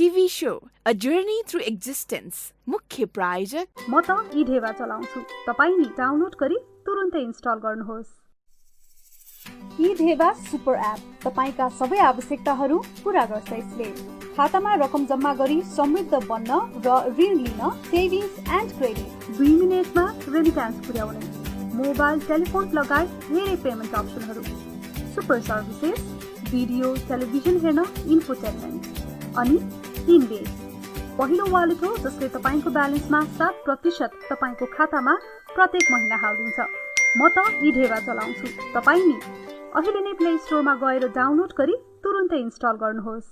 TV show a journey through existence मुख्य प्रायोजक म त इढेवा चलाउँछु तपाई नि डाउनलोड गरी तुरुन्तै इन्स्टल गर्नुहोस् इढेवा सुपर एप तपाईका सबै आवश्यकताहरू पूरा गर्छ यसले खातामा रकम जम्मा गरी समृद्ध बन्न र ऋण लिन सेभिङ्स एन्ड क्रेडिट 2 मिनेटमा रेमिट्यान्स पुर्याउने मोबाइल टेलिफोन लगायत धेरै पेमेन्ट अप्सनहरू सुपर सर्भिसेस भिडियो टेलिभिजन हेर्न इन्फोटेनमेन्ट अनि इन्भेस्ट पहिलो वालेट हो जसले तपाईको ब्यालेन्समा 7% तपाईको खातामा प्रत्येक महिना हाल्दिन्छ म त इढेवा चलाउँछु तपाई नि अहिले नै प्ले स्टोरमा गएर डाउनलोड गरी तुरुन्तै इन्स्टल गर्नुहोस्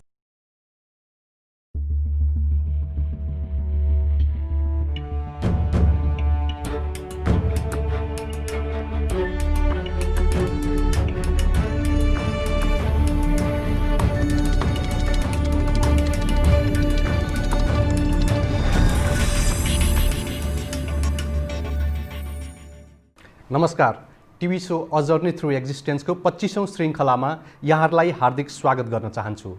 नमस्कार TV show a journey through एक्जिस्टेन्सको 25औं श्रृङ्खलामा यहाँहरूलाई हार्दिक स्वागत गर्न चाहन्छु।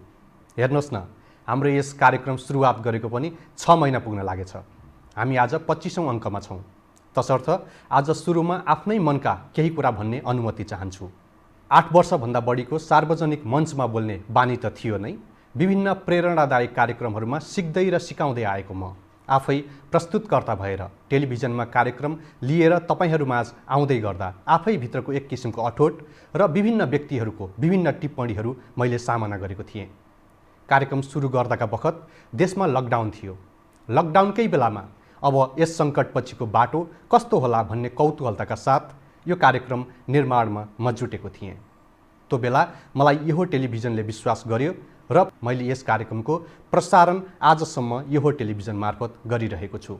हेर्नुहोस् न, हाम्रो यस कार्यक्रम सुरुवात गरेको पनि 6 महिना पुग्न लागेछ। हामी आज 25औं अङ्कमा छौँ। तसर्थ आज सुरुमा आफ्नै मनका केही कुरा भन्ने अनुमति चाहन्छु। 8 वर्षभन्दा बढीको सार्वजनिक मञ्चमा बोल्ने बानी त थियो नै। विभिन्न प्रेरणादायक कार्यक्रमहरूमा सिक्दै र सिकाउँदै आएको म आफै प्रस्तुतकर्ता भएर टेलिभिजनमा कार्यक्रम लिएर तपाईहरूमाझ आउँदै गर्दा आफै भित्रको एक किसिमको अठोट र विभिन्न व्यक्तिहरूको विभिन्न टिप्पणीहरू मैले सामना गरेको थिएँ। कार्यक्रम सुरु गर्दाका बखत देशमा लकडाउन थियो। लकडाउनकै बेलामा अब यस सङ्कटपछिको बाटो कस्तो होला भन्ने कौतूहलताका साथ यो कार्यक्रम निर्माणमा म जुटेको थिएँ। त्यो बेला मलाई यो टेलिभिजनले विश्वास गर्यो र मैले यस कार्यक्रमको प्रसारण आजसम्म यो टेलिभिजन मार्फत गरिरहेको छु।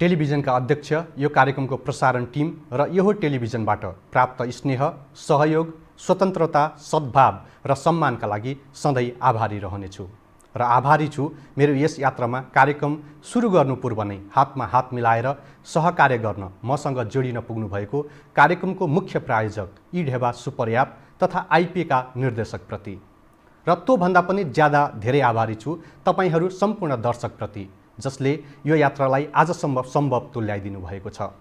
टेलिभिजनका अध्यक्ष, यो कार्यक्रमको प्रसारण टिम र यो टेलिभिजनबाट प्राप्त स्नेह, सहयोग, स्वतन्त्रता, सद्भाव र सम्मानका लागि सधैँ आभारी रहनेछु। र आभारी छु मेरो यस यात्रामा कार्यक्रम सुरु गर्नु पूर्व नै हातमा हात मिलाएर सहकार्य गर्न मसँग जोडिन पुग्नु भएको कार्यक्रमको मुख्य प्रायोजक इढेवा सुपर एप तथा आइपिएका निर्देशकप्रति। र त्योभन्दा पनि ज्यादा धेरै आभारी छु तपाईहरू सम्पूर्ण दर्शकप्रति जसले यो यात्रालाई आजसम्म सम्भव तुल्याइदिनु भएको छ।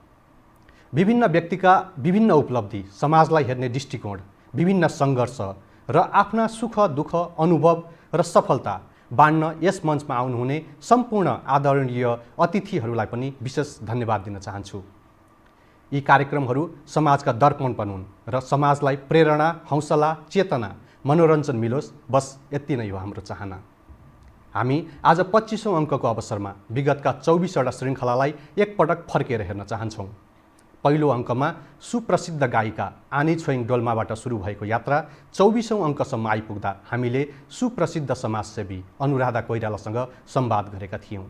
विभिन्न व्यक्तिका विभिन्न उपलब्धि, समाजलाई हेर्ने दृष्टिकोण, विभिन्न सङ्घर्ष र आफ्ना सुख दुःख अनुभव र सफलता बाँड्न यस मञ्चमा आउनुहुने सम्पूर्ण आदरणीय अतिथिहरूलाई पनि विशेष धन्यवाद दिन चाहन्छु। यी कार्यक्रमहरू समाजका दर्पण बनुन् र समाजलाई प्रेरणा, हौसला, चेतना, मनोरञ्जन मिलोस्, बस यति नै हो हाम्रो चाहना। हामी आज 25औं अङ्कको अवसरमा विगतका 24वटा श्रृङ्खलालाई एकपटक फर्केर हेर्न चाहन्छौँ। पहिलो अङ्कमा सुप्रसिद्ध गायिका आनी छोइङ डोल्माबाट सुरु भएको यात्रा 24औं अङ्कसम्म आइपुग्दा हामीले सुप्रसिद्ध समाजसेवी अनुराधा कोइरालासँग संवाद गरेका थियौँ।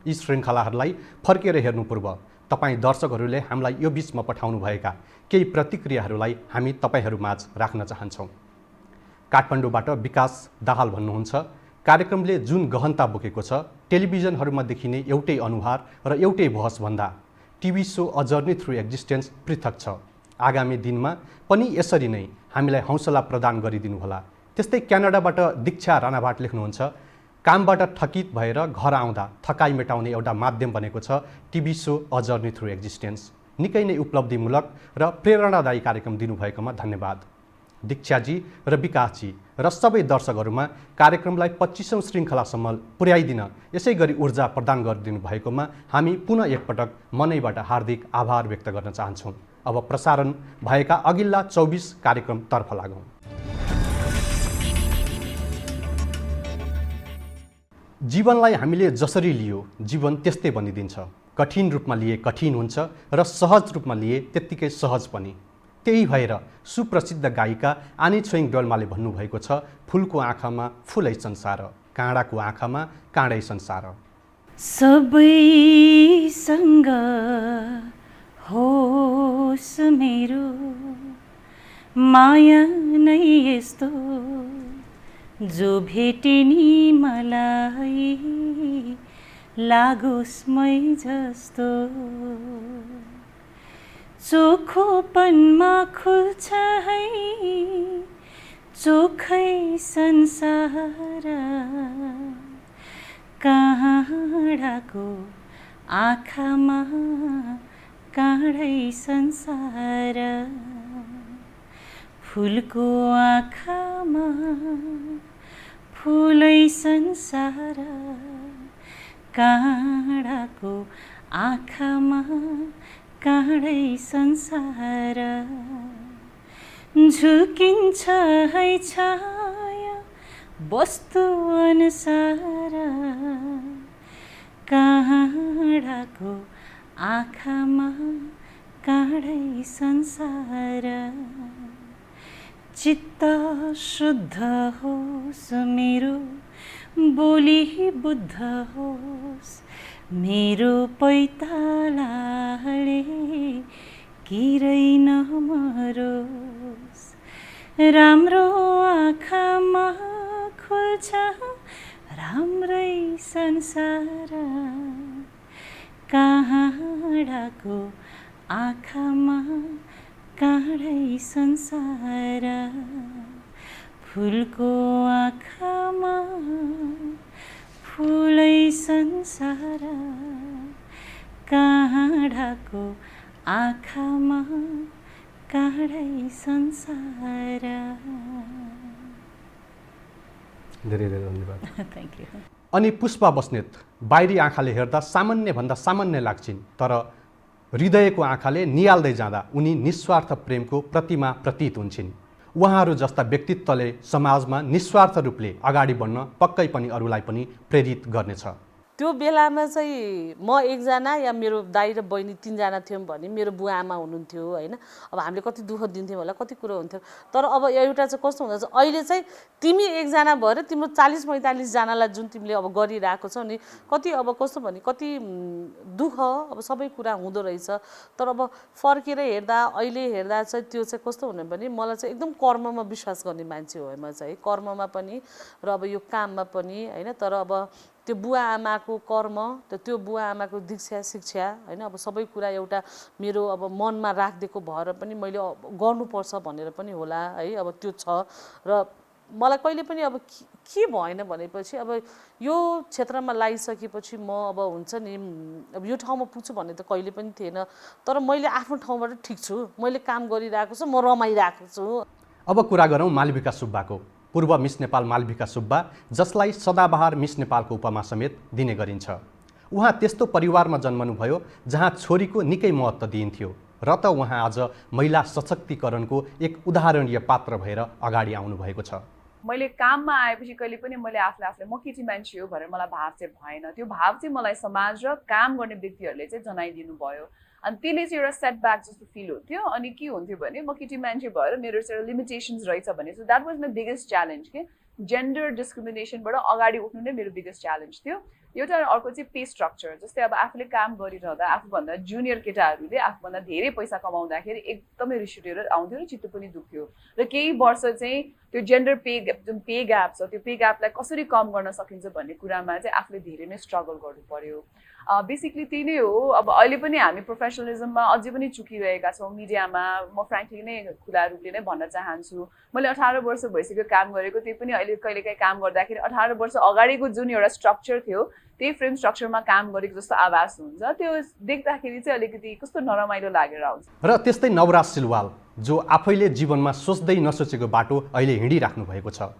यी श्रृङ्खलाहरूलाई फर्केर हेर्नु पूर्व तपाईँ दर्शकहरूले हामीलाई यो बिचमा पठाउनुभएका केही प्रतिक्रियाहरूलाई हामी तपाईहरूमाझ राख्न चाहन्छौँ। काठमाडौँबाट विकास दाहाल भन्नुहुन्छ, कार्यक्रमले जुन गहनता बोकेको छ, टेलिभिजनहरूमा देखिने एउटै अनुहार र एउटै बहसभन्दा TV show a journey through existence पृथक छ। आगामी दिनमा पनि यसरी नै हामीलाई हौसला प्रदान गरिदिनुहोला। त्यस्तै क्यानाडाबाट दीक्षा राणाभाट लेख्नुहुन्छ, कामबाट थकित भएर घर आउँदा थकाइ मेटाउने एउटा माध्यम बनेको छ TV show a journey through existence. निकै नै उपलब्धिमूलक र प्रेरणादायी कार्यक्रम दिनुभएकोमा धन्यवाद। दीक्षाजी र विकासजी र सबै दर्शकहरूमा कार्यक्रमलाई 25औं श्रृङ्खलासम्म पुर्याइदिन यसै गरी ऊर्जा प्रदान गरिदिनु भएकोमा हामी पुनः एकपटक मनैबाट हार्दिक आभार व्यक्त गर्न चाहन्छौँ। अब प्रसारण भएका अघिल्ला 24 कार्यक्रमतर्फ लागौँ। जीवनलाई हामीले जसरी लियो जीवन त्यस्तै बनिदिन्छ। कठिन रूपमा लिए कठिन हुन्छ र सहज रूपमा लिए त्यत्तिकै सहज पनि। त्यही भएर सुप्रसिद्ध गायिका आनी छोइङ डोल्माले भन्नुभएको छ, फुलको आँखामा फुलै संसार, काँडाको आँखामा काँडै संसार। सबैसँग होस् मेरो माया नै यस्तो, जो भेटिनी मलाई लागोस् मै जस्तो। चोखोपनमा खुल्छ है चोखै संसार, काँडाको आँखामा काँडै संसार, फुलको आँखामा फुलै संसार, काँडाको आँखामा काँडै संसार। झुकिन्छ है छाया वस्तु अनुसार, काँडाको आँखामा काँडै संसार। चित्त शुद्ध होस् मेरो, बोली बुद्ध होस् मेरो, पैतालाले किरै नमरोस्। राम्रो आँखामा खुल्छ राम्रै संसार, काँडाको आँखामा काँडै संसार। फुलको आँखामा फुलै संसार, काँडाको आँखामा काँडै संसार। धेरै धेरै धन्यवाद। Thank you. अनि पुष्पा बस्नेत बाहिरी आँखाले हेर्दा सामान्यभन्दा सामान्य लाग्छिन्, तर हृदयको आँखाले निहाल्दै जाँदा उनी निस्वार्थ प्रेमको प्रतिमा प्रतीत हुन्छन्। उहाँहरू जस्ता व्यक्तित्वले समाजमा निस्वार्थ रूपले अगाडि बढ्न पक्कै पनि अरूलाई पनि प्रेरित गर्नेछ। त्यो बेलामा चाहिँ म एकजना या मेरो दाइ र बहिनी 3 जना थियौँ भने मेरो बुवा आमा हुनुहुन्थ्यो होइन। अब हामीले कति दुःख दिन्थ्यौँ होला, कति कुरो हुन्थ्यो। तर अब एउटा चाहिँ कस्तो हुँदो रहेछ, अहिले चाहिँ तिमी एकजना भएर तिम्रो 40-45 जनालाई जुन तिमीले अब गरिरहेको छौ नि, कति अब कस्तो भने कति दुःख अब सबै कुरा हुँदो रहेछ। तर अब फर्केर हेर्दा अहिले हेर्दा चाहिँ त्यो चाहिँ कस्तो हुने भने मलाई चाहिँ एकदम कर्ममा विश्वास गर्ने मान्छे हो म चाहिँ, कर्ममा पनि र अब यो काममा पनि होइन। तर अब त्यो बुवा आमाको कर्म, त्यो बुवा आमाको दीक्षा शिक्षा होइन, अब सबै कुरा एउटा मेरो अब मनमा राखिदिएको भएर पनि मैले गर्नुपर्छ भनेर पनि होला है। अब त्यो छ र मलाई कहिले पनि अब के भएन भनेपछि अब यो क्षेत्रमा लागिसकेपछि म अब हुन्छ नि अब यो ठाउँमा पुग्छु भन्ने त कहिले पनि थिएन। तर मैले आफ्नो ठाउँबाट ठिक छु, मैले काम गरिरहेको छु, म रमाइरहेको छु। अब कुरा गरौँ मालविका सुब्बाको। पूर्व मिस नेपाल मालविका सुब्बा, जसलाई सदाबहार मिस नेपालको उपमा समेत दिने गरिन्छ। उहाँ त्यस्तो परिवारमा जन्मनुभयो जहाँ छोरीको निकै महत्त्व दिइन्थ्यो र त उहाँ आज महिला सशक्तिकरणको एक उदाहरणीय पात्र भएर अगाडि आउनुभएको छ। मैले काममा आएपछि कहिले पनि मैले आफूले म केटी मान्छे हो भनेर मलाई भाव चाहिँ भएन। त्यो भाव चाहिँ मलाई समाज र काम गर्ने व्यक्तिहरूले चाहिँ जनाइदिनु भयो। अनि त्यसले चाहिँ एउटा सेटब्याक जस्तो फिल हुन्थ्यो। अनि के हुन्थ्यो भने म केटी मान्छे भएर मेरो चाहिँ एउटा लिमिटेसन्स रहेछ भने, so that was my biggest challenge के जेन्डर डिस्क्रिमिनेसनबाट अगाडि उठ्नु नै मेरो बिगेस्ट च्यालेन्ज थियो। एउटा अर्को चाहिँ पे स्ट्रक्चर, जस्तै अब आफूले काम गरिरहँदा आफूभन्दा जुनियर केटाहरूले आफूभन्दा धेरै पैसा कमाउँदाखेरि एकदमै रिस उठेर आउँथ्यो र चित्त पनि दुख्थ्यो। र केही वर्ष चाहिँ त्यो जेन्डर जुन पे ग्याप छ त्यो पे ग्यापलाई कसरी कम गर्न सकिन्छ भन्ने कुरामा चाहिँ आफूले धेरै नै स्ट्रगल गर्नु पर्यो। बेसिकली त्यही नै हो। अब अहिले पनि हामी प्रोफेसनलिजममा अझै पनि चुकिरहेका छौँ। मिडियामा म फ्रेङ्कली नै खुला रूपले नै भन्न चाहन्छु, मैले 18 वर्ष भइसक्यो काम गरेको। त्यही पनि अहिले कहिलेकाहीँ काम गर्दाखेरि 18 वर्ष अगाडिको जुन एउटा स्ट्रक्चर थियो त्यही फ्रेम स्ट्रक्चरमा काम गरेको जस्तो आभास हुन्छ। त्यो देख्दाखेरि चाहिँ अलिकति कस्तो नरमाइलो लागेर आउँछ। र त्यस्तै नवराज सिलवाल, जो आफैले जीवनमा सोच्दै नसोचेको बाटो अहिले हिँडिराख्नु भएको छ।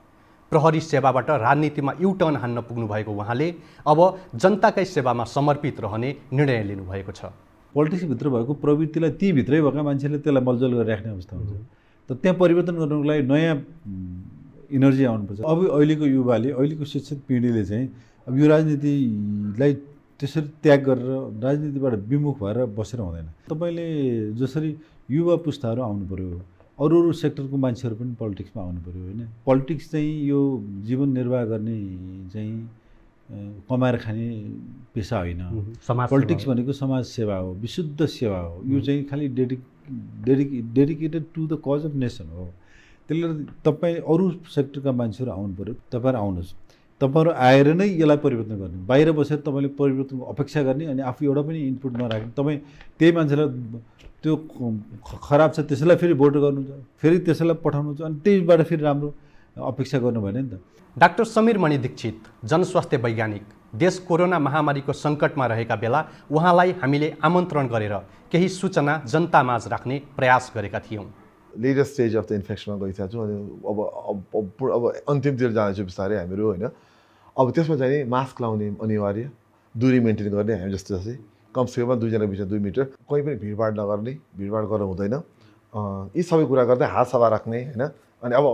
प्रहरी सेवाबाट राजनीतिमा युटर्न हान्न पुग्नु भएको उहाँले अब जनताकै सेवामा समर्पित रहने निर्णय लिनुभएको छ। पोलिटिक्सभित्र भएको प्रवृत्तिलाई ती भित्रै भएका मान्छेले त्यसलाई मलजल गरिराख्ने अवस्था हुन्छ। त त्यहाँ परिवर्तन गर्नुको लागि नयाँ इनर्जी आउनुपर्छ। अब अहिलेको युवाले, अहिलेको शिक्षित पिँढीले चाहिँ अब यो राजनीतिलाई त्यसरी त्याग गरेर राजनीतिबाट विमुख भएर बसेर हुँदैन। तपाईँले जसरी युवा पुस्ताहरू आउनु पऱ्यो, अरू सेक्टरको मान्छेहरू पनि पोलिटिक्समा आउनु पऱ्यो होइन। पोलिटिक्स चाहिँ यो जीवन निर्वाह गर्ने चाहिँ कमाएर खाने पेसा होइन। पोलिटिक्स भनेको समाज सेवा हो, विशुद्ध सेवा हो। यो चाहिँ खालि dedicated to the cause of nation हो। त्यसले तपाईँ अरू सेक्टरका मान्छेहरू आउनु पऱ्यो। तपाईँहरू आउनुहोस्, तपाईँहरू आएर नै यसलाई परिवर्तन गर्ने। बाहिर बसेर तपाईँले परिवर्तनको अपेक्षा गर्ने अनि आफू एउटा पनि इनपुट नराख्ने, तपाईँ त्यही मान्छेलाई त्यो खराब छ त्यसैलाई फेरि भोट गर्नुहुन्छ, फेरि त्यसैलाई पठाउनुहुन्छ, अनि त्यहीबाट फेरि राम्रो अपेक्षा गर्नु भएन नि त। डाक्टर समीर मणि दीक्षित, जनस्वास्थ्य वैज्ञानिक, देश कोरोना महामारीको सङ्कटमा रहेका बेला उहाँलाई हामीले आमन्त्रण गरेर केही सूचना जनतामाझ राख्ने प्रयास गरेका थियौँ। लेटेस्ट स्टेज अफ द इन्फेक्सनमा गइसकेको छु अनि अब अन्तिमतिर जाँदैछु बिस्तारै हामीहरू होइन। अब त्यसमा चाहिँ नि मास्क लाउने अनिवार्य, दूरी मेन्टेन गर्ने, हामी जस्तै कमसेकम 2 जना बिचमा 2 मिटर, कोही पनि भिडभाड नगर्ने, भिडभाड गर्न हुँदैन, यी सबै कुरा गर्दै हात सफा राख्ने होइन। अनि अब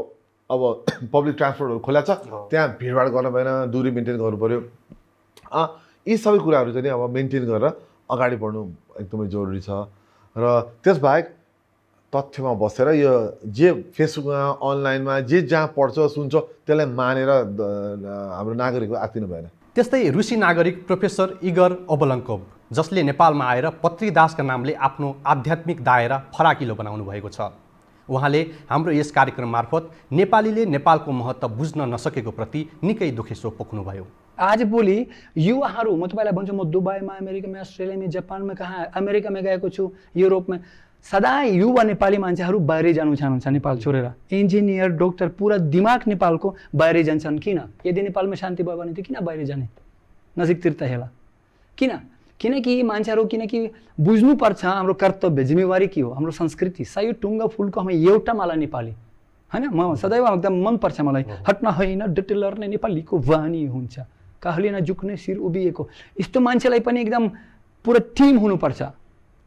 पब्लिक ट्रान्सपोर्टहरू खुला छ, त्यहाँ भिडभाड गर्न भएन, दूरी मेन्टेन गर्नु पऱ्यो। यी सबै कुराहरू चाहिँ अब मेन्टेन गरेर अगाडि बढ्नु एकदमै जरुरी छ। र त्यसबाहेक तथ्यमा बसेर यो जे फेसबुकमा अनलाइनमा जे जहाँ पढ्छ सुन्छ त्यसलाई मानेर हाम्रो नागरिकहरू आत्तिनु भएन। त्यस्तै रुसी नागरिक प्रोफेसर इगर ओबलङ्कोभ, जसले नेपालमा आएर पत्रीदासका नामले आफ्नो आध्यात्मिक दायरा फराकिलो बनाउनु भएको छ। उहाँले हाम्रो यस कार्यक्रम मार्फत नेपालीले नेपालको महत्त्व बुझ्न नसकेको प्रति निकै दुखेसो पोख्नुभयो। आजभोलि युवाहरू, म तपाईँलाई भन्छु, म दुबईमा, अमेरिकामा, अस्ट्रेलियामा, जापानमा, कहाँ अमेरिकामा गएको छु, युरोपमा, सदा युवा नेपाली मान्छेहरू बाहिरै जानु चाहनुहुन्छ नेपाल छोडेर। इन्जिनियर, डक्टर, पुरा दिमाग नेपालको बाहिरै जान्छन्। किन? यदि नेपालमा शान्ति भयो भने त किन बाहिर जाने? नजिकतिर त हेला किन? किनकि मान्छेहरू बुझ्नुपर्छ हाम्रो कर्तव्य, जिम्मेवारी के हो, हाम्रो संस्कृति। सय टुङ्गा फुलको हामी एउटा माला नेपाली होइन। म सदैव एकदम मनपर्छ मलाई, हट्न होइन डटेलर नै नेपालीको वानी हुन्छ, काहली नझुक्ने शिर उभिएको। यस्तो मान्छेलाई पनि एकदम पुरा टिम हुनुपर्छ।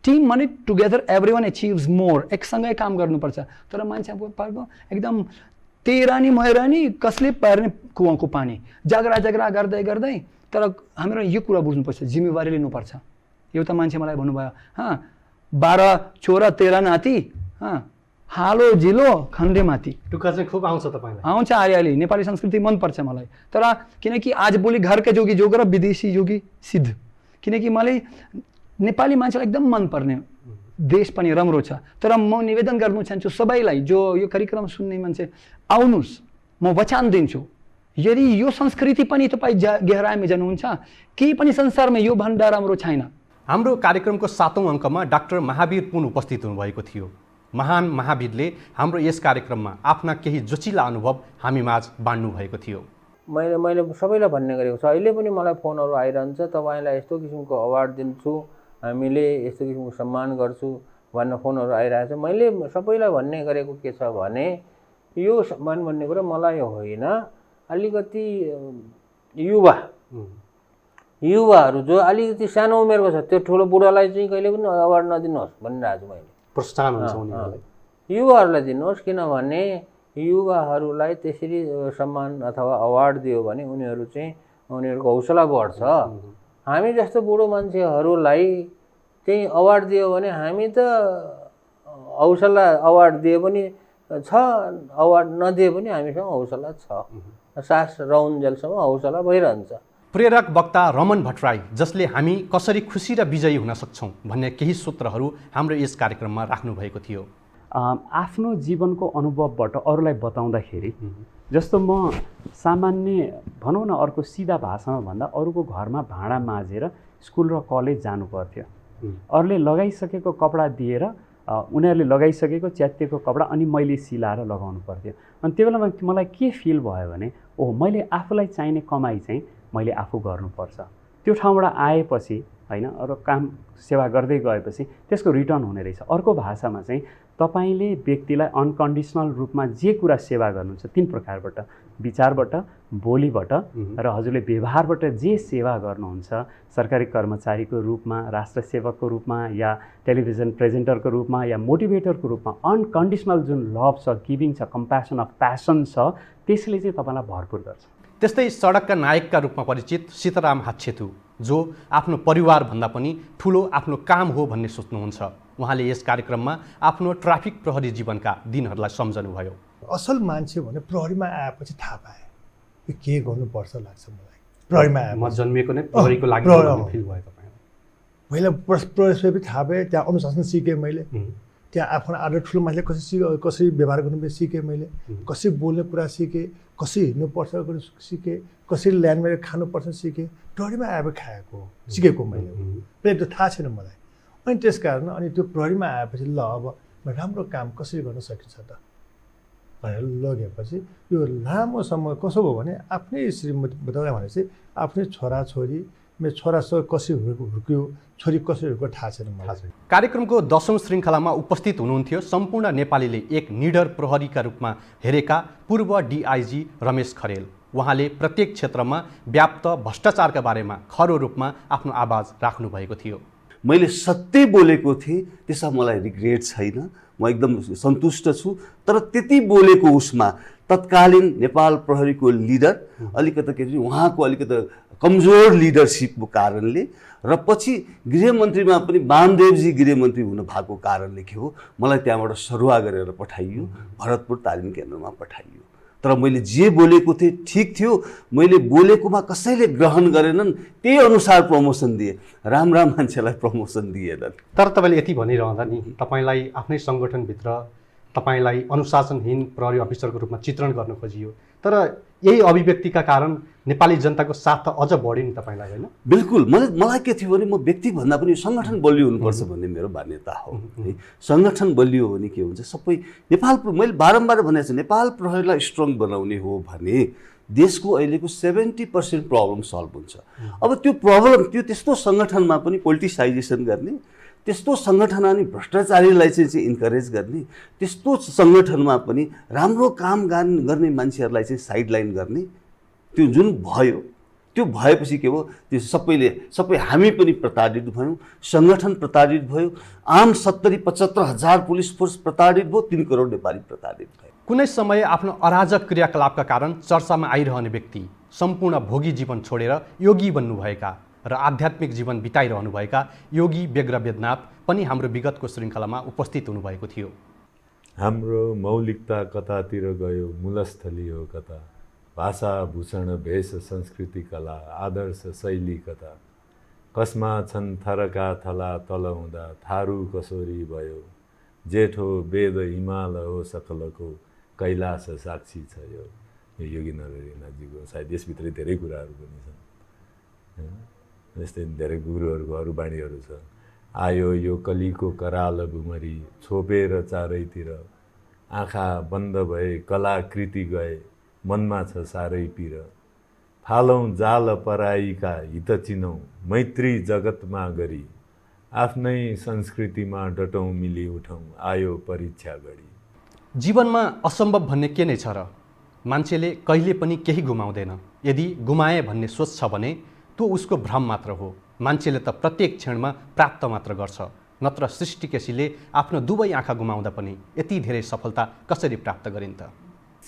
टिम माने टुगेदर एभ्रिवान एचिभ्स मोर, एकसँगै काम गर्नुपर्छ। तर मान्छेको एकदम तेरानी मैरानी, कसले पार्ने कुवाको पानी, झगडा गर्दै गर्दै। तर हाम्रो यो कुरा बुझ्नुपर्छ, जिम्मेवारी लिनुपर्छ। एउटा मान्छे मलाई भन्नुभयो, 12 छोरा 13 नाति, हालो जिलो खण्डे माथि। टुक्का चाहिँ खुब आउँछ तपाईँलाई? आउँछ आइहाली। नेपाली संस्कृति मनपर्छ मलाई। तर किनकि आजभोलि घरकै जोगी जोग र विदेशी जोगी सिद्ध। किनकि मलाई नेपाली मान्छेलाई एकदम मनपर्ने, देश पनि राम्रो छ। तर म निवेदन गर्नु चाहन्छु सबैलाई, जो यो कार्यक्रम सुन्ने मान्छे, आउनुहोस्, म वचन दिन्छु, यदि यो संस्कृति पनि तपाईँ गहराइमा जानुहुन्छ, केही पनि संसारमा यो भन्दा राम्रो छैन। हाम्रो कार्यक्रमको 7औं अङ्कमा डाक्टर महावीर पुन उपस्थित हुनुभएको थियो। महान महावीरले हाम्रो यस कार्यक्रममा आफ्ना केही जोचिला अनुभव हामीमाझ बाँड्नु भएको थियो। मैले सबैलाई भन्ने गरेको छ, अहिले पनि मलाई फोनहरू आइरहन्छ, तपाईँलाई यस्तो किसिमको अवार्ड दिन्छु, हामीले यस्तो किसिमको सम्मान गर्छु भन्ने फोनहरू आइरहेको छ। मैले सबैलाई भन्ने गरेको के छ भने, यो सम्मान भन्ने कुरा मलाई होइन, अलिकति युवाहरू जो अलिकति सानो उमेरको छ, त्यो ठुलो बुढालाई चाहिँ कहिले पनि अवार्ड नदिनुहोस् भनिरहेको छु मैले। प्रोत्साहन हुन्छ उनीहरूलाई, युवाहरूलाई दिनुहोस्। किनभने युवाहरूलाई त्यसरी सम्मान अथवा अवार्ड दियो भने उनीहरूको हौसला बढ्छ। हामी जस्तो बुढो मान्छेहरूलाई चाहिँ अवार्ड दियो भने हामी त हौसला, अवार्ड दिए पनि छ, अवार्ड नदिए पनि हामीसँग हौसला छ, सास रहउन्जेलसम्म हौसला भइरहन्छ। प्रेरक वक्ता रमन भट्टराई, जसले हामी कसरी खुसी र विजयी हुन सक्छौँ भन्ने केही सूत्रहरू हाम्रो यस कार्यक्रममा राख्नु भएको थियो। आफ्नो जीवनको अनुभवबाट अरूलाई बताउँदाखेरि, जस्तो म सामान्य भनौँ न, अर्को सिधा भाषामा भन्दा अरूको घरमा भाँडा माझेर स्कुल र कलेज जानु पर्थ्यो। अरूले लगाइसकेको कपडा दिएर उनीहरूले लगाइसकेको च्यातिएको कपडा अनि मैले सिलाएर लगाउनु पर्थ्यो। अनि त्यो बेलामा मलाई के फिल भयो भने, ओह, मैले आफूलाई चाहिने कमाइ चाहिँ मैले आफू गर्नुपर्छ। त्यो ठाउँबाट आएपछि होइन, अरू काम सेवा गर्दै गएपछि त्यसको रिटर्न हुने रहेछ। अर्को भाषामा चाहिँ तपाईँले व्यक्तिलाई अनकन्डिसनल रूपमा जे कुरा सेवा गर्नुहुन्छ, 3 प्रकारबाट, विचारबाट, बोलीबाट र हजुरले व्यवहारबाट जे सेवा गर्नुहुन्छ, सरकारी कर्मचारीको रूपमा, राष्ट्र सेवकको रूपमा, या टेलिभिजन प्रेजेन्टरको रूपमा, या मोटिभेटरको रूपमा, अनकन्डिसनल जुन लभ छ, गिभिङ छ, कम्प्यासन अफ प्यासन छ, त्यसले चाहिँ तपाईँलाई भरपुर गर्छ। त्यस्तै सडकका नायकका रूपमा परिचित सीताराम हाच्छेतु, जो आफ्नो परिवारभन्दा पनि ठुलो आफ्नो काम हो भन्ने सोच्नुहुन्छ, उहाँले यस कार्यक्रममा आफ्नो ट्राफिक प्रहरी जीवनका दिनहरूलाई सम्झनुभयो। असल मान्छे भने प्रहरीमा आएपछि थाहा पाए यो के गर्नुपर्छ लाग्छ मलाई। प्रहरीमा आए, म जन्मिएको नै प्रहरीको लागि फिल भयो तपाईँ? पहिला प्रहरी थाहा पाएँ, त्यहाँ अनुशासन सिकेँ मैले, त्यहाँ आफ्नो आदर ठुलो मान्छेले कसरी व्यवहार गर्नुपर्छ सिकेँ मैले, कसरी बोल्ने कुरा सिकेँ, कसरी हिँड्नुपर्छ सिकेँ, कसरी ल्यान्डमा खानुपर्छ सिकेँ। प्रहरीमा आएर सिकेको मैले, पहिला त्यो थाहा छैन मलाई। अनि त्यस कारण अनि त्यो प्रहरीमा आएपछि ल अब राम्रो काम कसरी गर्न सकिन्छ त, भनेर लगेपछि यो लामो समय कसो भयो भने आफ्नै श्रीमती बताउँदा भनेपछि आफ्नै छोराछोरी मेरो छोरासँग कसरी हुर्क्यो छोरी कसरी हुर्क्यो थाहा छैन मलाई। कार्यक्रमको 10औं श्रृङ्खलामा उपस्थित हुनुहुन्थ्यो सम्पूर्ण नेपालीले एक निडर प्रहरीका रूपमा हेरेका पूर्व डिआइजी रमेश खरेल। उहाँले प्रत्येक क्षेत्रमा व्याप्त भ्रष्टाचारका बारेमा खरो रूपमा आफ्नो आवाज राख्नुभएको थियो। मैले सत्य बोलेको थिएँ, त्यसमा मलाई रिग्रेट छैन, म एकदम सन्तुष्ट छु। तर त्यति बोलेको उसमा तत्कालीन नेपाल प्रहरीको लिडर अलिकति के भन्छ उहाँको अलिकति कमजोर लिडरसिपको कारणले र पछि गृहमन्त्रीमा पनि वामदेवजी गृहमन्त्री हुनु भएको कारणले के हो मलाई त्यहाँबाट सरुवा गरेर पठाइयो, भरतपुर तालिम केन्द्रमा पठाइयो। तर मैले जे बोलेको थिएँ ठिक थियो, मैले बोलेकोमा कसैले ग्रहण गरेनन्, त्यही अनुसार प्रमोसन दिए, राम्रा मान्छेलाई प्रमोसन दिएनन्। तर तपाईँले यति भनिरहँदा नि तपाईँलाई आफ्नै सङ्गठनभित्र तपाईँलाई अनुशासनहीन प्रहरी अफिसरको रूपमा चित्रण गर्न खोजियो, तर यही अभिव्यक्तिका कारण नेपाली जनताको साथ त अझ बढ्यो नि तपाईँलाई, होइन? बिल्कुल। मलाई के थियो भने म व्यक्तिभन्दा पनि सङ्गठन बलियो हुनुपर्छ भन्ने मेरो मान्यता हो है। सङ्गठन बलियो भने के हुन्छ, सबै नेपाल मैले बारम्बार भनेको छु, नेपाल प्रहरीलाई स्ट्रङ बनाउने हो भने देशको अहिलेको 70% प्रब्लम सल्भ हुन्छ। अब त्यो प्रब्लम त्यो त्यस्तो सङ्गठनमा पनि पोलिटिसाइजेसन गर्ने, त्यस्तो सङ्गठनमा पनि भ्रष्टाचारीलाई चाहिँ इन्करेज गर्ने, त्यस्तो सङ्गठनमा पनि राम्रो काम गर्ने मान्छेहरूलाई चाहिँ साइडलाइन गर्ने, त्यो जुन भयो त्यो भएपछि के भयो त्यो सबै हामी पनि प्रताडित भयौँ, सङ्गठन प्रताडित भयो, आम 70-75 हजार पुलिस फोर्स प्रताडित भयो, 3 करोड नेपाली प्रताडित भयो। कुनै समय आफ्नो अराजक क्रियाकलापका कारण चर्चामा आइरहने व्यक्ति, सम्पूर्ण भोगी जीवन छोडेर योगी बन्नुभएका र आध्यात्मिक जीवन बिताइरहनुभएका योगी व्यग्र वेदनाथ पनि हाम्रो विगतको श्रृङ्खलामा उपस्थित हुनुभएको थियो। हाम्रो मौलिकता कतातिर गयो, मूलस्थली हो कता, भाषा भूषण भेष संस्कृति कला आदर्श शैली कता, कसमा छन् थरका थला तल हुँदा थारू कसोरी भयो, जेठो वेद हिमाल हो सकलको कैलाश साक्षी छ यो। योगी नरहरिनाथजीको सायद यसभित्रै धेरै कुराहरू पनि छन्, जस्तै धेरै गुरुहरूको अरू बाणीहरू छ। आयो यो कलीको कराल भुमरी, छोपेर चारैतिर, आँखा बन्द भए कलाकृति गए, मनमा छ साह्रै पिर, फालौँ जाल पराईका हित चिनौँ, मैत्री जगतमा गरी, आफ्नै संस्कृतिमा डटौँ मिली उठौँ, आयो परीक्षा गरी। जीवनमा असम्भव भन्ने के नै छ र? मान्छेले कहिले पनि केही गुमाउँदैन। यदि गुमाए भन्ने सोच छ भने त्यो उसको भ्रम मात्र हो। मान्छेले त प्रत्येक क्षणमा प्राप्त मात्र गर्छ, नत्र सृष्टिकेशीले आफ्नो दुवै आँखा गुमाउँदा पनि यति धेरै सफलता कसरी प्राप्त गरिन् त?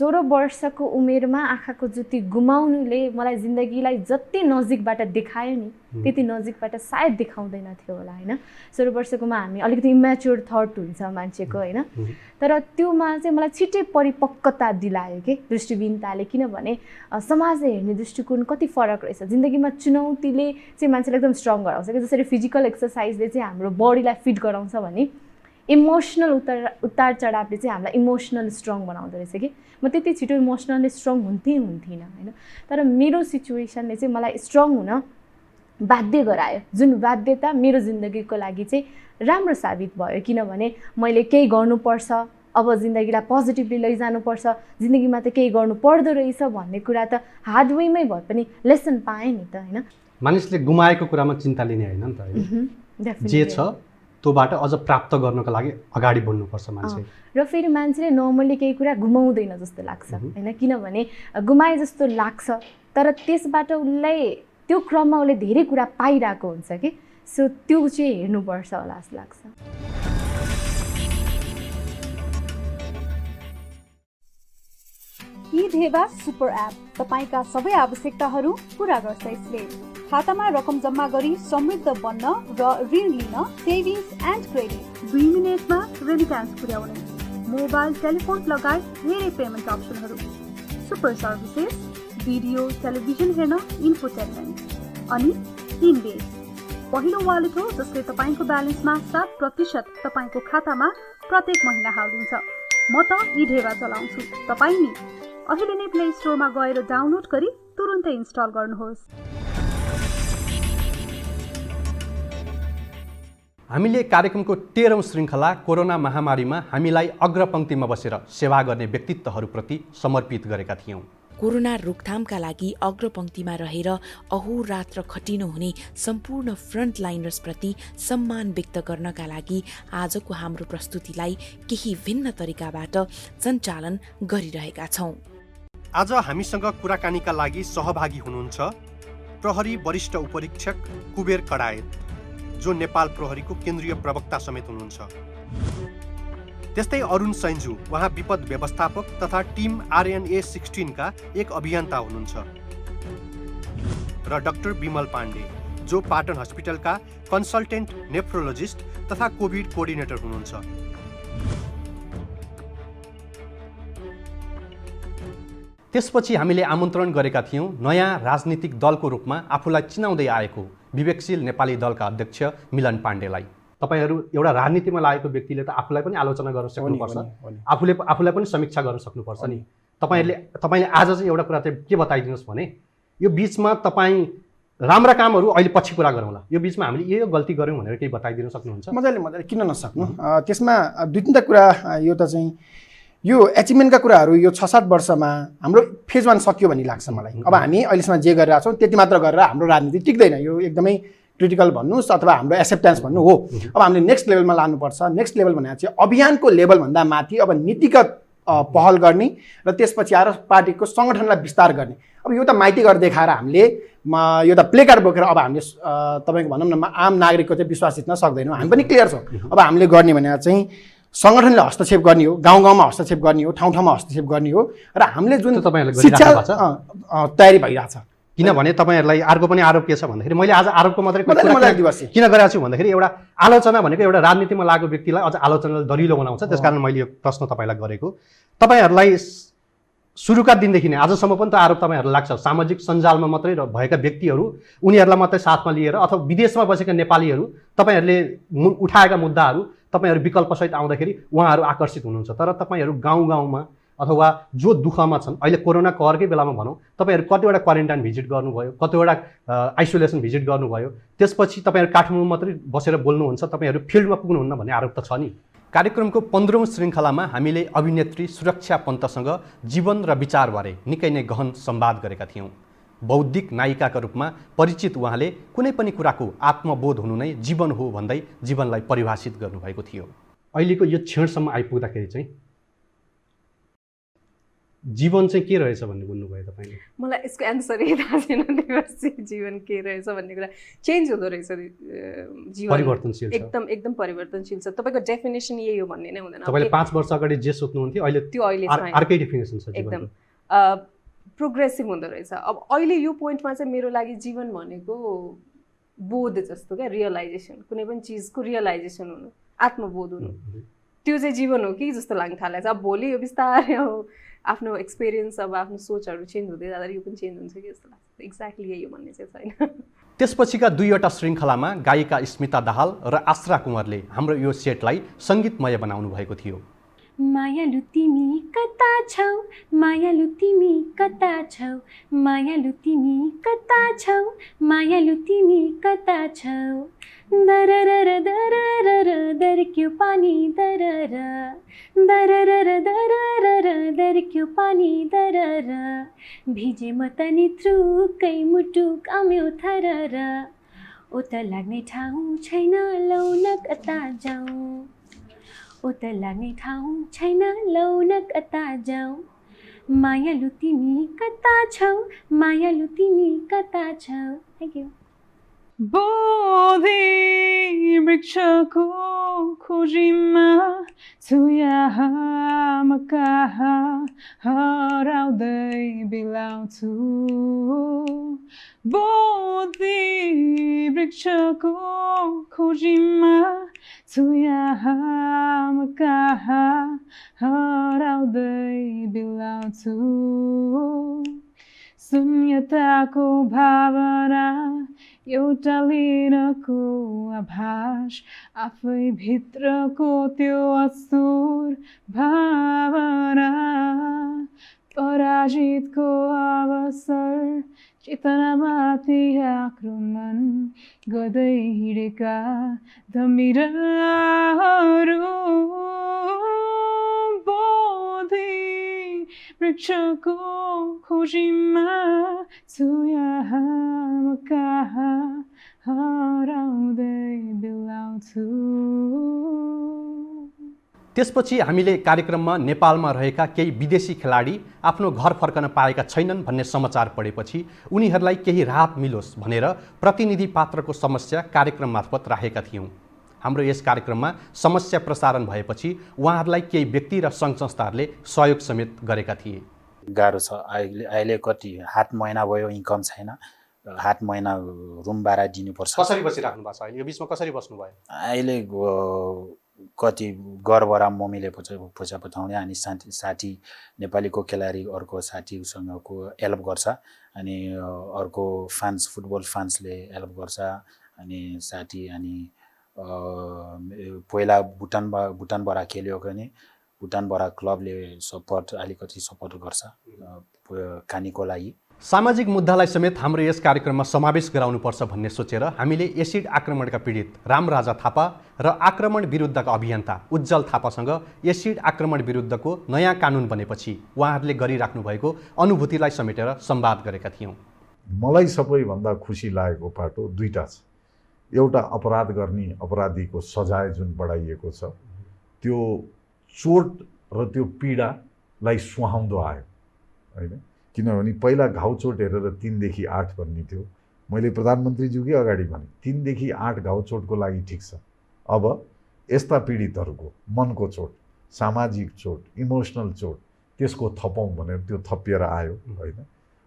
16 वर्षको उमेरमा आँखाको ज्योति गुमाउनुले मलाई जिन्दगीलाई जति नजिकबाट देखायो नि त्यति नजिकबाट सायद देखाउँदैन थियो होला, होइन? 16 वर्षकोमा हामी अलिकति इम्याच्योर थट हुन्छ मान्छेको, होइन? तर त्योमा चाहिँ मलाई छिट्टै परिपक्वता दिलायो कि दृष्टिबिनताले, किनभने समाजले हेर्ने दृष्टिकोण कति फरक रहेछ। जिन्दगीमा चुनौतीले चाहिँ मान्छेलाई एकदम स्ट्रङ गराउँछ कि जसरी फिजिकल एक्सर्साइजले चाहिँ हाम्रो बडीलाई फिट गराउँछ भने इमोसनल उतार चढावले चाहिँ हामीलाई इमोसनल स्ट्रङ बनाउँदो रहेछ कि म त्यति छिटो इमोसनली स्ट्रङ हुन्थिनँ, होइन? तर मेरो सिचुएसनले चाहिँ मलाई स्ट्रङ हुन बाध्य गरायो, जुन बाध्यता मेरो जिन्दगीको लागि चाहिँ राम्रो साबित भयो, किनभने मैले केही गर्नुपर्छ, अब जिन्दगीलाई पोजिटिभली लैजानुपर्छ, जिन्दगीमा त केही गर्नु पर्दो रहेछ भन्ने कुरा त हार्ड वेमै भए पनि लेसन पाएँ नि त, होइन? मानिसले गुमाएको कुरामा चिन्ता लिने होइन नि त, होइन? जे छ त्योबाट अझ प्राप्त गर्नको लागि अगाडि बढ्नुपर्छ मान्छे। र फेरि मान्छेले नर्मली केही कुरा गुमाउँदैन जस्तो लाग्छ, होइन? किनभने गुमाए जस्तो लाग्छ तर त्यसबाट उसलाई त्यो क्रममा उसले धेरै कुरा पाइरहेको हुन्छ कि, सो त्यो चाहिँ हेर्नुपर्छ होला जस्तो लाग्छ। ई-धेवा सुपर एप तपाईका सबै आवश्यकताहरू पूरा गर्छ। यसले खातामा रकम जम्मा गरी समृद्ध बन्न र ऋण लिन, सेभिङ्स एन्ड क्रेडिट, 2 मिनेटमा रेमिट्यान्स पुर्याउने, मोबाइल टेलिफोन लगायत धेरै पेमेन्ट अप्सनहरू, सुपर सर्भिसेस, भिडियो टेलिभिजन हेर्न इन्फोटेनमेन्ट, अनि इनवेस्ट, पहिलो वालेट हो जसले तपाईको ब्यालेन्समा 7% तपाईको खातामा प्रत्येक महिना हालिदिन्छ। म त ई-धेवा चलाउँछु, तपाईँ नि अहिले नै प्ले स्टोरमा गएर डाउनलोड गरी तुरुन्तै इन्स्टल गर्नुहोस्। हामीले कार्यक्रमको 13औं श्रृङ्खला कोरोना महामारीमा हामीलाई अग्रपङ्क्तिमा बसेर सेवा गर्ने व्यक्तित्वहरूप्रति समर्पित गरेका थियौँ। कोरोना रोकथामका लागि अग्रपङ्क्तिमा रहेर अहोरात्र खटिनु हुने सम्पूर्ण फ्रन्टलाइनर्सप्रति सम्मान व्यक्त गर्नका लागि आजको हाम्रो प्रस्तुतिलाई केही भिन्न तरिकाबाट सञ्चालन गरिरहेका छौँ। आज हामीसँग कुराकानीका लागि सहभागी हुनुहुन्छ प्रहरी वरिष्ठ उपरीक्षक कुबेर कडायत, जो नेपाल प्रहरीको केन्द्रीय प्रवक्ता समेत हुनुहुन्छ। त्यस्तै अरुण सैन्जु, उहाँ विपद व्यवस्थापक तथा टिम RNA16 का एक अभियन्ता हुनुहुन्छ। र डाक्टर विमल पाण्डे, जो पाटन हस्पिटलका कन्सल्टेन्ट नेफ्रोलोजिस्ट तथा कोभिड कोअर्डिनेटर हुनुहुन्छ। त्यसपछि हामीले आमन्त्रण गरेका थियौँ नयाँ राजनीतिक दलको रूपमा आफूलाई चिनाउँदै आएको विवेकशील नेपाली दलका अध्यक्ष मिलन पाण्डेलाई। तपाईहरू एउटा राजनीतिमा लागेको व्यक्तिले त आफूलाई पनि आलोचना गर्न सक्नुपर्छ, आफूलाई पनि समीक्षा गर्न सक्नुपर्छ नि। तपाईँले आज चाहिँ एउटा कुरा चाहिँ के बताइदिनुहोस् भने, यो बिचमा तपाईँ राम्रा कामहरू अहिले पछि कुरा गरौँला, यो बिचमा हामीले यो गल्ती गऱ्यौँ भनेर केही बताइदिन सक्नुहुन्छ? मजाले किन नसक्नु। त्यसमा दुई तिनवटा कुरा, यो त चाहिँ यो एचिभमेन्टका कुराहरू यो 6-7 वर्षमा हाम्रो फेज 1 सकियो भन्ने लाग्छ मलाई। अब हामी अहिलेसम्म जे गरिरहेको छौँ त्यति मात्र गरेर हाम्रो राजनीति टिक्दैन, यो एकदमै क्रिटिकल भन्नुहोस् अथवा हाम्रो एक्सेप्टेन्स भन्नु हो। अब हामीले नेक्स्ट लेभलमा लानुपर्छ। नेक्स्ट लेभल भनेर चाहिँ अभियानको लेभलभन्दा माथि अब नीतिगत पहल गर्ने र त्यसपछि आएर पार्टीको सङ्गठनलाई विस्तार गर्ने। अब यो त माइती गरेर देखाएर हामीले यो त प्ले कार्ड बोकेर अब हामीले तपाईँको भनौँ न आम नागरिकको चाहिँ विश्वास जित्न सक्दैनौँ। हामी पनि क्लियर छौँ। अब हामीले गर्ने भनेर चाहिँ सङ्गठनले हस्तक्षेप गर्ने हो, गाउँ गाउँमा हस्तक्षेप गर्ने हो, ठाउँ ठाउँमा हस्तक्षेप गर्ने हो। र हामीले जुन शिक्षा तयारी भइरहेछ। किनभने तपाईँहरूलाई अर्को पनि आरोप के छ भन्दाखेरि, मैले आज आरोपको मात्रै किन गरेको छु भन्दाखेरि, एउटा आलोचना भनेको एउटा राजनीतिमा लागेको व्यक्तिलाई अझ आलोचनाले दरिलो बनाउँछ। त्यसकारण मैले यो प्रश्न तपाईँलाई गरेको। तपाईँहरूलाई सुरुका दिनदेखि नै आजसम्म पनि त आरोप तपाईँहरूलाई लाग्छ सामाजिक सञ्जालमा मात्रै भएका व्यक्तिहरू, उनीहरूलाई मात्रै साथमा लिएर अथवा विदेशमा बसेका नेपालीहरू, तपाईँहरूले उठाएका मुद्दाहरू तपाईँहरू विकल्पसहित आउँदाखेरि उहाँहरू आकर्षित हुनुहुन्छ। तर तपाईँहरू गाउँ गाउँमा अथवा जो दुःखमा छन्, अहिले कोरोना कहरकै बेलामा भनौँ, तपाईँहरू कतिवटा क्वारेन्टाइन भिजिट गर्नुभयो, कतिवटा आइसोलेसन भिजिट गर्नुभयो, त्यसपछि तपाईँहरू काठमाडौँ मात्रै बसेर बोल्नुहुन्छ, तपाईँहरू फिल्डमा पुग्नुहुन्न भन्ने आरोप त छ नि। कार्यक्रमको 15औं श्रृङ्खलामा हामीले अभिनेत्री सुरक्षा पन्तसँग जीवन र विचारबारे निकै नै गहन संवाद गरेका थियौँ। बौद्धिक नायिकाका रूपमा परिचित उहाँले कुनै पनि कुराको आत्मबोध हुनु नै जीवन हो भन्दै जीवनलाई परिभाषित गर्नुभएको थियो। अहिलेको यो क्षणसम्म आइपुग्दाखेरि चाहिँ जीवन चाहिँ के रहेछ भन्ने बुझ्नुभयो तपाईँले? मलाई यसको एन्सरै थाहा छैन। जीवन के रहेछ भन्ने कुरा चेन्ज हुँदो रहेछ, जीवन परिवर्तनशील छ, एकदम परिवर्तनशील छ। तपाईँको डेफिनेसन यही हो भन्ने नै हुँदैन। तपाईँले 5 वर्ष अगाडि जे सोच्नुहुन्थ्यो अहिले त्यो अहिले अर्कै डेफिनेसन छ। एकदम प्रोग्रेसिभ हुँदो रहेछ। अब अहिले यो पोइन्टमा चाहिँ मेरो लागि जीवन भनेको बोध जस्तो क्या, रियलाइजेसन, कुनै पनि चिजको रियलाइजेसन हुनु, आत्मबोध हुनु, त्यो चाहिँ जीवन हो कि जस्तो लाग्न थालेछ। अब भोलि यो बिस्तारै आफ्नो एक्सपिरियन्स, अब आफ्नो सोचहरू चेन्ज हुँदै जाँदा यो पनि चेन्ज हुन्छ कि जस्तो लाग्छ। एक्ज्याक्टली यही हो भन्ने चाहिँ छैन। त्यसपछिका 2वटा श्रृङ्खलामा गायिका स्मिता दाहाल र आश्रा कुँवरले हाम्रो यो सेटलाई सङ्गीतमय बनाउनु भएको थियो। मायालु तिमी कता छौ, मायालु तिमी कता छौ, मायालु तिमी कता छौ, मायालु तिमी कता छौ, दररर दररर दर्क्यो पानी दरर, दररर दररर दर्क्यो पानी दरर, भिजे म तनी थ्रुकै मुटु काम्यो थरर, उता लाग्ने ठाउँ छैन लौ न कता जाउँ, उता लाग्ने ठाउँ छैन लौ न कता जाउँ, मायालु तिमी कता छौ, मायालु तिमी कता छौ। Thank you. बोधि वृक्षको खोजीमा छु यहाँ म कहाँ हराउँदै बिलाउँछु, बोधि वृक्षको खोजीमा छु यहाँ म कहाँ हराउँदै बिलाउँछु, शून्यताको भावना एउटा लिनको आभास, आफै भित्रको त्यो असुर भावना, पराजितको अवसर चेतनामाथि आक्रमण, गर्दै हिँडेका धमिराहरू बोधी वृक्षको खोजीमा छु यहाँ कहाँ हराउँदै बिलाउँछु। त्यसपछि हामीले कार्यक्रममा नेपालमा रहेका केही विदेशी खेलाडी आफ्नो घर फर्कन पाएका छैनन् भन्ने समाचार पढेपछि उनीहरूलाई केही राहत मिलोस् भनेर प्रतिनिधि पात्रको समस्या कार्यक्रम मार्फत राखेका थियौँ। हाम्रो यस कार्यक्रममा समस्या प्रसारण भएपछि उहाँहरूलाई केही व्यक्ति र सङ्घ संस्थाहरूले सहयोग समेत गरेका थिए। गाह्रो छ। अहिले कति 8 महिना भयो इन्कम छैन, 8 महिना रुम भाडा दिनुपर्छ। कसरी बसिराख्नु भएको छ अहिले? यो बिचमा कसरी बस्नुभयो? अहिले कति घरबाट मम्मीले पैसा पठाउने, अनि साथी नेपालीको खेलाडी अर्को साथीसँगको हेल्प गर्छ, अनि अर्को फुटबल फ्यान्सले हेल्प गर्छ, अनि साथी अनि पहिला भुटानबाट खेल्यो भने भुटानबाट क्लबले अलिकति सपोर्ट गर्छ खानेको लागि। सामाजिक मुद्दालाई समेत हाम्रो यस कार्यक्रममा समावेश गराउनुपर्छ भन्ने सोचेर हामीले एसिड आक्रमणका पीडित रामराजा थापा र आक्रमण विरुद्धका अभियन्ता उज्जवल थापासँग एसिड आक्रमण विरुद्धको नयाँ कानुन बनेपछि उहाँहरूले गरिराख्नु भएको अनुभूतिलाई समेटेर संवाद गरेका थियौँ। मलाई सबैभन्दा खुसी लागेको पाटो दुईटा छ। एउटा अपराध गर्ने अपराधीको सजाय जुन बढाइएको छ, त्यो चोट र त्यो पीडालाई सुहाउँदो आयो होइन। किनभने पहिला घाउ चोट हेरेर 3 देखि 8 भन्ने थियो। मैले प्रधानमन्त्रीज्यूकै अगाडि भने 3 देखि 8 घाउ चोटको लागि ठिक छ। अब यस्ता पीडितहरूको मनको चोट, सामाजिक चोट, इमोसनल चोट, त्यसको थपौँ भनेर त्यो थपिएर आयो होइन।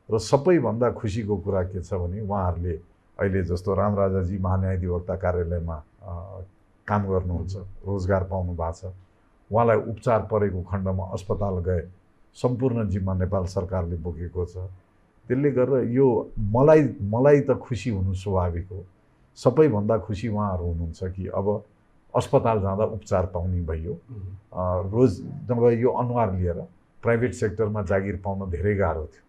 र सबैभन्दा खुसीको कुरा के छ भने उहाँहरूले अहिले जस्तो रामराजाजी महान्यायाधिवक्ता कार्यालयमा काम गर्नुहुन्छ, रोजगार पाउनु भएको छ। उहाँलाई उपचार परेको खण्डमा अस्पताल गए, सम्पूर्ण जिम्मा नेपाल सरकारले बोकेको छ। त्यसले गर्दा यो मलाई त खुसी हुनु स्वाभाविक हो। सबैभन्दा खुसी उहाँहरू हुनुहुन्छ कि अब अस्पताल जाँदा उपचार पाउने भइयो। जब यो अनुहार लिएर प्राइभेट सेक्टरमा जागिर पाउन धेरै गाह्रो थियो,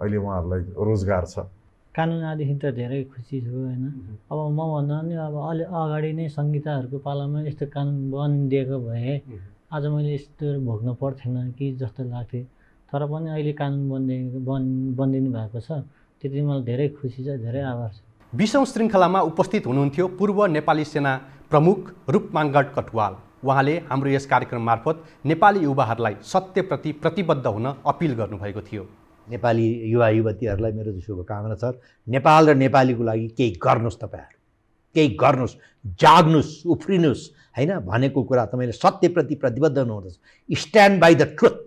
अहिले उहाँहरूलाई रोजगार छ। कानुन आएदेखि त धेरै खुसी छु होइन। अब म भन्दा नि अब अलि अगाडि नै सङ्गीताहरूको पालामा यस्तो कानुन बनिदिएको भए आज मैले यस्तो भोग्नु पर्थेन कि जस्तो लाग्थ्यो। तर पनि अहिले कानुन बनिदिनु भएको छ, त्यति मलाई धेरै खुसी छ, धेरै आभार छ। 20औं श्रृङ्खलामा उपस्थित हुनुहुन्थ्यो पूर्व नेपाली सेना प्रमुख रूपमाङ्गड कटुवाल। उहाँले हाम्रो यस कार्यक्रम मार्फत नेपाली युवाहरूलाई सत्यप्रति प्रतिबद्ध हुन अपिल गर्नुभएको थियो। नेपाली युवा युवतीहरूलाई मेरो शुभकामना छ। नेपाल र नेपालीको लागि केही गर्नुहोस्, तपाईँहरू केही गर्नुहोस्, जाग्नुहोस्, उफ्रिनुहोस् होइन। भनेको कुरा तपाईँले सत्यप्रति प्रतिबद्ध हुनुहुँदछ। Stand by the truth.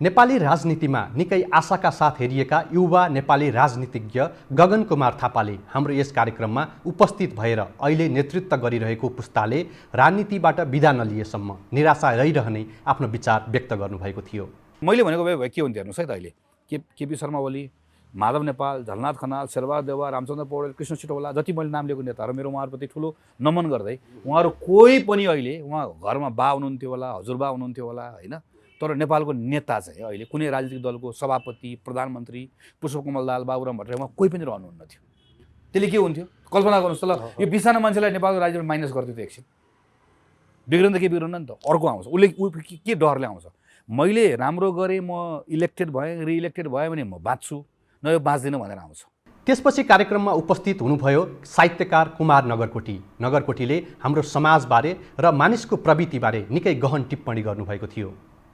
Nepali राजनीतिमा निकै आशाका साथ हेरिएका युवा नेपाली राजनीतिज्ञ गगन कुमार थापाले हाम्रो यस कार्यक्रममा उपस्थित भएर अहिले नेतृत्व गरिरहेको पुस्ताले राजनीतिबाट बिदा नलिएसम्म निराशा रहिरहने आफ्नो विचार व्यक्त गर्नुभएको थियो। मैले भनेको भए के हुन्थ्यो हेर्नुहोस् है त, अहिले केपी शर्मा ओली, माधव नेपाल, झलनाथ खनाल, शेरबहादुर देउवा, रामचन्द्र पौडेल, कृष्ण सिटौला, जति मैले नाम लिएको नेताहरू मेरो उहाँहरूप्रति ठुलो नमन गर्दै, उहाँहरू कोही पनि अहिले उहाँ घरमा बा हुनुहुन्थ्यो होला, हजुरबा हुनुहुन्थ्यो होला होइन। तर नेपालको नेता चाहिँ अहिले कुनै राजनीतिक दलको सभापति, प्रधानमन्त्री, पुष्पकमल दाहाल, बाबुराम भट्टराई उहाँ कोही पनि रहनुहुन्न थियो। त्यसले के हुन्थ्यो कल्पना गर्नुहोस् त ल, यो 20 जना मान्छेलाई नेपालको राजनीतिमा माइनस गर्थ्यो त एकछिन, बिग्रन त के बिग्रन नि त, अर्को आउँछ। उसले के डरले आउँछ, मैले राम्रो गरेँ, म इलेक्टेड भएँ, रिइलेक्टेड भएँ भने म बाँच्छु, न यो बाँच्दिनँ भनेर आउँछ। त्यसपछि कार्यक्रममा उपस्थित हुनुभयो साहित्यकार कुमार नगरकोटी। नगरकोटीले हाम्रो समाजबारे र मानिसको प्रवृत्तिबारे निकै गहन टिप्पणी गर्नुभएको थियो।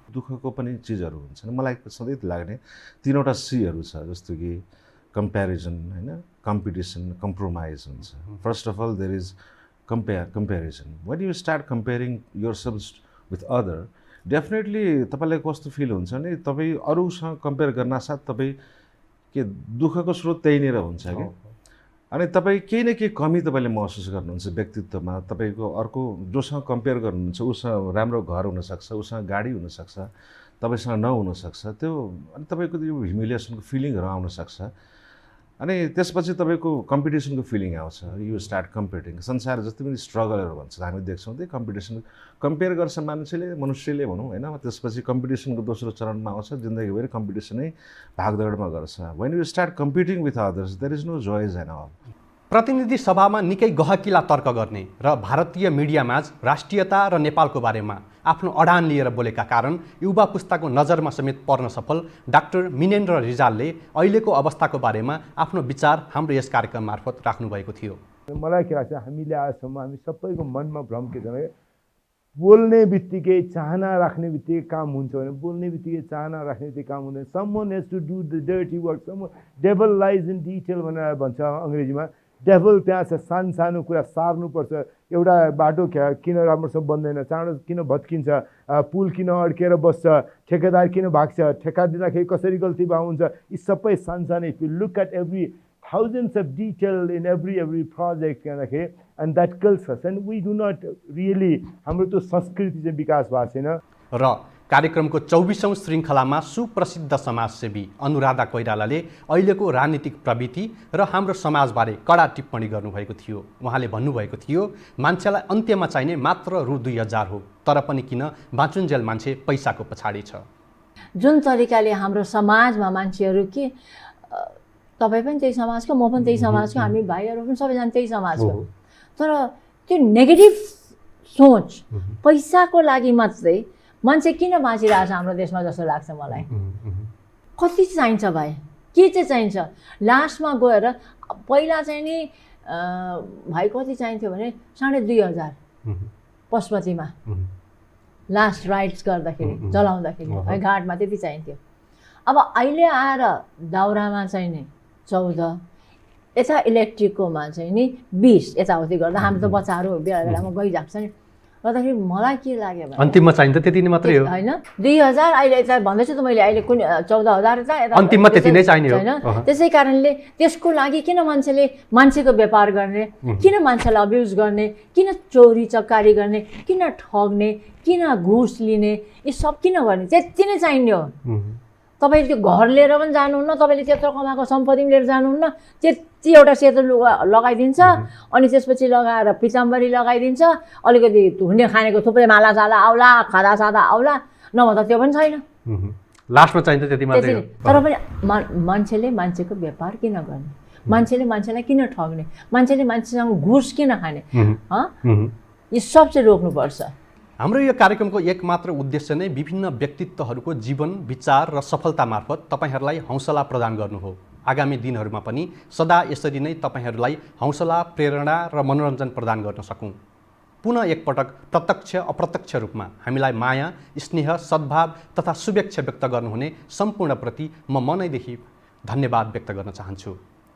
दुःखको पनि चिजहरू हुन्छन्, मलाई सधैँ लाग्ने 3वटा सीहरू छ, जस्तो कि कम्प्यारिजन होइन, कम्पिटिसन, कम्प्रोमाइज हुन्छ। First of all there is comparison. When you start comparing yourself with other, definitely तपाईँलाई कस्तो फिल हुन्छ भने तपाईँ अरूसँग कम्पेयर गर्न साथ तपाईँ के दुःखको स्रोत त्यहीँनिर हुन्छ कि। अनि तपाईँ केही न केही कमी तपाईँले महसुस गर्नुहुन्छ व्यक्तित्वमा। तपाईँको अर्को जोसँग कम्पेयर गर्नुहुन्छ उसँग राम्रो घर हुनसक्छ, उसँग गाडी हुनसक्छ, तपाईँसँग नहुनसक्छ। त्यो अनि तपाईँको यो ह्युमिलिएसनको फिलिङहरू आउनसक्छ। अनि त्यसपछि तपाईँको कम्पिटिसनको फिलिङ आउँछ। You start competing. संसार जति पनि स्ट्रगलहरू भन्छ हामी देख्छौँ, त्यही कम्पिटिसन कम्पेयर गर्छ मनुष्यले भनौँ होइन। त्यसपछि कम्पिटिसनको दोस्रो चरणमा आउँछ, जिन्दगीभरि कम्पिटिसनै भागदौडमा गर्छ। When you start competing with others there is no joys and all. प्रतिनिधि सभामा निकै गहकिला तर्क गर्ने र भारतीय मिडियामाझ राष्ट्रियता र नेपालको बारेमा आफ्नो अडान लिएर बोलेका कारण युवा पुस्ताको नजरमा समेत पर्न सफल डाक्टर मिनेन्द्र रिजालले अहिलेको अवस्थाको बारेमा आफ्नो विचार हाम्रो यस कार्यक्रम मार्फत राख्नुभएको थियो। मलाई के लाग्छ, हामीले आजसम्म हामी सबैको मनमा भ्रम के छ भने बोल्ने बित्तिकै चाहना राख्ने बित्तिकै काम हुन्छ भने बोल्ने बित्तिकै चाहना राख्ने बित्तिकै काम हुँदैन। Someone has to do the dirty work, someone devil lies in detail भनेर भन्छ अङ्ग्रेजीमा। डेभल त्यहाँ छ, सानो सानो कुरा सार्नुपर्छ। एउटा बाटो किन राम्रोसँग बन्दैन, चाँडो किन भत्किन्छ, पुल किन अड्केर बस्छ, ठेकेदार किन भाग्छ, ठेक्का दिँदाखेरि कसरी गल्ती भएको हुन्छ, यी सबै सानसानो if you look at every thousands of detail in every project and that kills us and we do not really हाम्रो त्यो संस्कृति चाहिँ विकास भएको छैन। र कार्यक्रमको 24औं श्रृङ्खलामा सुप्रसिद्ध समाजसेवी अनुराधा कोइरालाले अहिलेको राजनीतिक प्रवृत्ति र हाम्रो समाजबारे कडा टिप्पणी गर्नुभएको थियो। उहाँले भन्नुभएको थियो, मान्छेलाई अन्त्यमा चाहिने मात्र रु 2000 हो, तर पनि किन बाँचुन्जेल मान्छे पैसाको पछाडि छ। जुन तरिकाले हाम्रो समाजमा मान्छेहरू के तपाईँ पनि त्यही समाजको, म पनि त्यही समाजको, हामी भाइहरू पनि सबैजना त्यही समाजको, तर त्यो नेगेटिभ सोच पैसाको लागि मात्रै मान्छे किन बाँचिरहेछ हाम्रो देशमा जस्तो लाग्छ मलाई। कति चाहिन्छ भाइ, के चाहिँ चाहिन्छ? लास्टमा गएर पहिला चाहिँ नि भाइ कति चाहिन्थ्यो भने 2500 पशुपतिमा लास्ट राइड्स गर्दाखेरि जलाउँदाखेरि है घाटमा त्यति चाहिन्थ्यो। अब अहिले आएर दाउरामा चाहिँ नि 14, यता इलेक्ट्रिककोमा चाहिँ नि 20, यताउति गर्दा हाम्रो त बच्चाहरू बेला बेलामा गइरहेको छ नि। गर्दाखेरि मलाई के लाग्यो भने अन्तिममा चाहिन्छ त्यति नै मात्रै हो होइन, 2000 अहिले यता भन्दैछु त मैले, अहिले कुन 14000 अन्तिममा त्यति नै चाहिने हो। त्यसै कारणले त्यसको लागि किन मान्छेले मान्छेको व्यापार गर्ने, किन मान्छेलाई अब्युज गर्ने, किन चोरी चकारी गर्ने, किन ठग्ने, किन घुस लिने, यी सब किन गर्ने? त्यति नै चाहिने हो। तपाईँले त्यो घर लिएर पनि जानुहुन्न, तपाईँले त्यत्रो कमाएको सम्पत्ति पनि लिएर जानुहुन्न, त्यति एउटा सेतो लुगा लगाइदिन्छ अनि त्यसपछि लगाएर पिताम्बरी लगाइदिन्छ, अलिकति हुने खानेको थुप्रै मालासाला आउला, खादासादा आउला, नभए त त्यो पनि छैन। लास्टमा चाहिन्छ त्यति मात्रै हो। तर पनि मान्छेले मान्छेको व्यापार किन गर्ने, मान्छेले मान्छेलाई किन ठग्ने, मान्छेले मान्छेसँग घुस किन खाने, यो सब चाहिँ रोक्नुपर्छ। हाम्रो यो कार्यक्रमको एकमात्र उद्देश्य नै विभिन्न व्यक्तित्वहरूको जीवन, विचार र सफलता मार्फत तपाईहरूलाई हौसला प्रदान गर्नु हो। आगामी दिनहरूमा पनि सदा यसरी नै तपाईहरूलाई हौसला, प्रेरणा र मनोरञ्जन प्रदान गर्न सकौँ। पुनः एकपटक प्रत्यक्ष अप्रत्यक्ष रूपमा हामीलाई माया, स्नेह, सद्भाव तथा शुभेच्छा व्यक्त गर्नुहुने सम्पूर्णप्रति म मनैदेखि धन्यवाद व्यक्त गर्न चाहन्छु।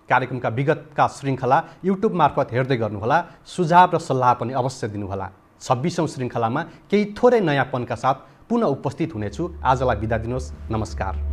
कार्यक्रमका विगतका श्रृङ्खला युट्युब मार्फत हेर्दै गर्नुहोला, सुझाव र सल्लाह पनि अवश्य दिनुहोला। 26औं श्रृङ्खलामा केही थोरै नयाँपनका साथ पुनः उपस्थित हुनेछु। आजलाई बिदा दिनुहोस्, नमस्कार।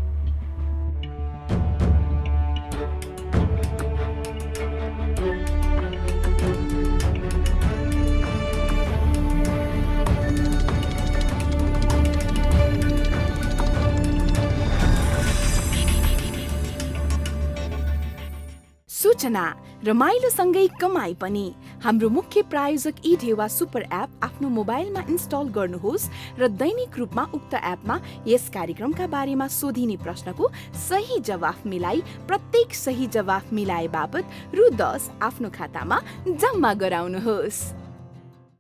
सूचना रमाइलोसँगै कमाई पनि। हाम्रो मुख्य प्रायोजक ढेवा सुपर एप आफ्नो मोबाइलमा इन्स्टल गर्नुहोस् र दैनिक रूपमा उक्त एपमा यस कार्यक्रमका बारेमा सोधिने प्रश्नको सही जवाफ मिलाई प्रत्येक सही जवाफ मिलाए बापत रु 10 आफ्नो खातामा जम्मा गराउनुहोस्।